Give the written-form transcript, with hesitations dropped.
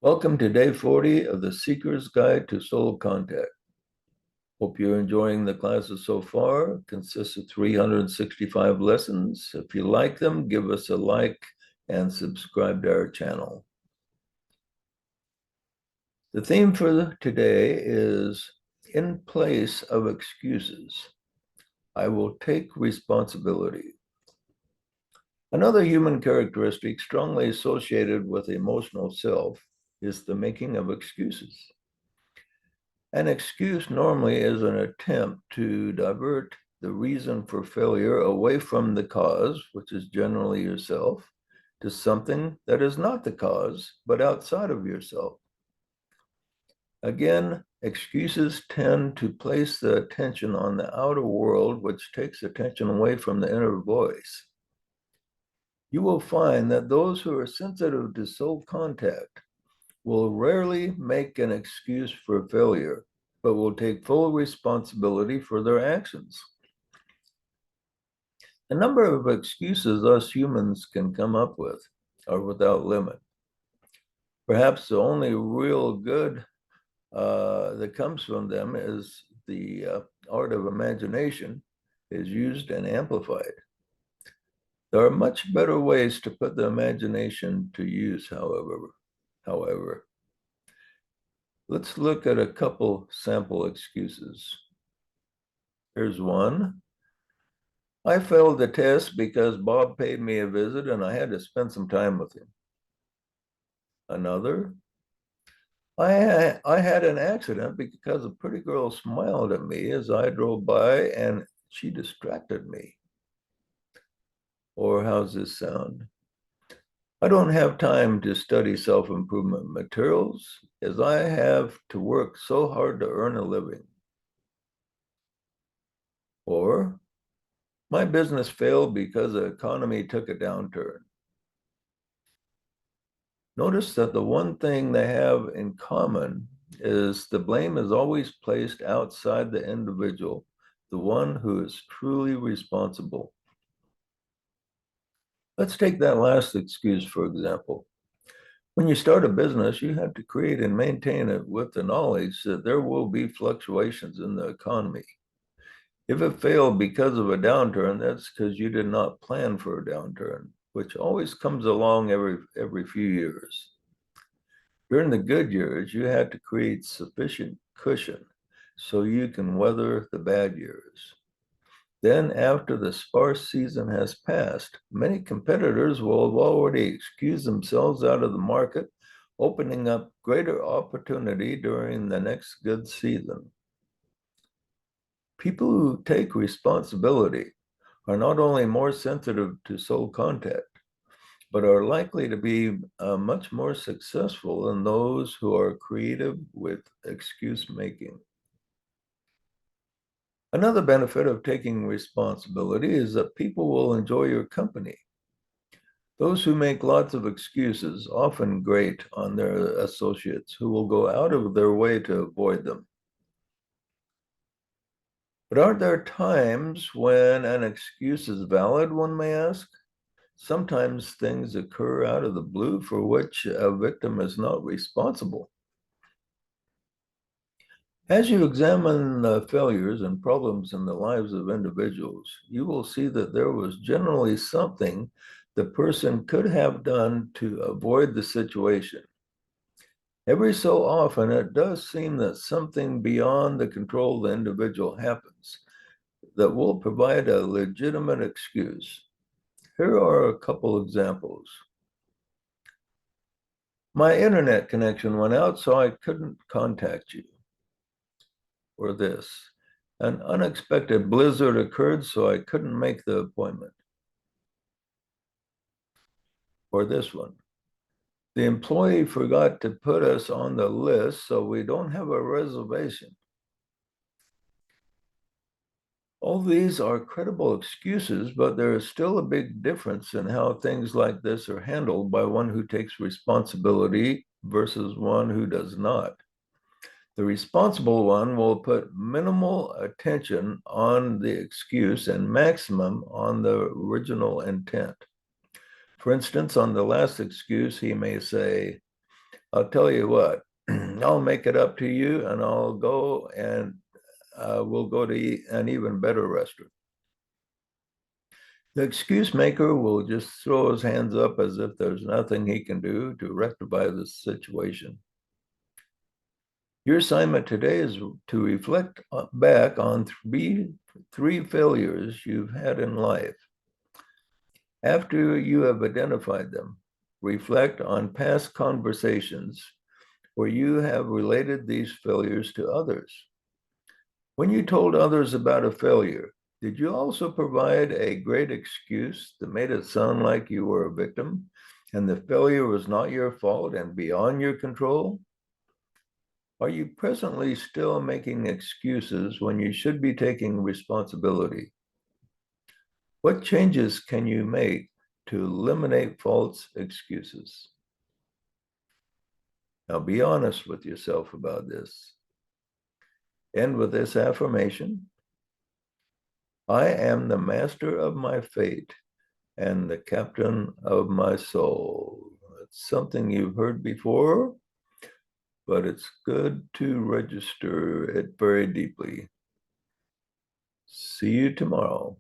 Welcome to day 40 of the Seeker's Guide to Soul Contact. Hope you're enjoying the classes so far. It consists of 365 lessons. If you like them, give us a like and subscribe to our channel. The theme for today is in place of excuses. I will take responsibility. Another human characteristic strongly associated with the emotional self is the making of excuses. An excuse normally is an attempt to divert the reason for failure away from the cause, which is generally yourself, to something that is not the cause, but outside of yourself. Again, excuses tend to place the attention on the outer world, which takes attention away from the inner voice. You will find that those who are sensitive to soul contact will rarely make an excuse for failure, but will take full responsibility for their actions. The number of excuses us humans can come up with are without limit. Perhaps the only real good that comes from them is the art of imagination is used and amplified. There are much better ways to put the imagination to use, however. Let's look at a couple sample excuses. Here's one. I failed the test because Bob paid me a visit and I had to spend some time with him. Another, I had an accident because a pretty girl smiled at me as I drove by and she distracted me. Or how's this sound? I don't have time to study self-improvement materials as I have to work so hard to earn a living. Or my business failed because the economy took a downturn. Notice that the one thing they have in common is the blame is always placed outside the individual, the one who is truly responsible. Let's take that last excuse, for example. When you start a business, you have to create and maintain it with the knowledge that there will be fluctuations in the economy. If it failed because of a downturn, that's because you did not plan for a downturn, which always comes along every few years. During the good years, you had to create sufficient cushion so you can weather the bad years. Then, after the sparse season has passed, many competitors will have already excused themselves out of the market, opening up greater opportunity during the next good season. People who take responsibility are not only more sensitive to soul contact, but are likely to be much more successful than those who are creative with excuse making. Another benefit of taking responsibility is that people will enjoy your company. Those who make lots of excuses often grate on their associates who will go out of their way to avoid them. But aren't there times when an excuse is valid, one may ask? Sometimes things occur out of the blue for which a victim is not responsible. As you examine the failures and problems in the lives of individuals, you will see that there was generally something the person could have done to avoid the situation. Every so often, it does seem that something beyond the control of the individual happens that will provide a legitimate excuse. Here are a couple examples. My internet connection went out, so I couldn't contact you. Or this, an unexpected blizzard occurred, so I couldn't make the appointment. Or this one, the employee forgot to put us on the list, so we don't have a reservation. All these are credible excuses, but there is still a big difference in how things like this are handled by one who takes responsibility versus one who does not. The responsible one will put minimal attention on the excuse and maximum on the original intent. For instance, on the last excuse, he may say, I'll tell you what, I'll make it up to you and I'll go and we'll go to eat an even better restaurant. The excuse maker will just throw his hands up as if there's nothing he can do to rectify the situation. Your assignment today is to reflect back on three failures you've had in life. After you have identified them, reflect on past conversations where you have related these failures to others. When you told others about a failure, did you also provide a great excuse that made it sound like you were a victim and the failure was not your fault and beyond your control? Are you presently still making excuses when you should be taking responsibility? What changes can you make to eliminate false excuses? Now be honest with yourself about this. End with this affirmation. I am the master of my fate and the captain of my soul. It's something you've heard before, but it's good to register it very deeply. See you tomorrow.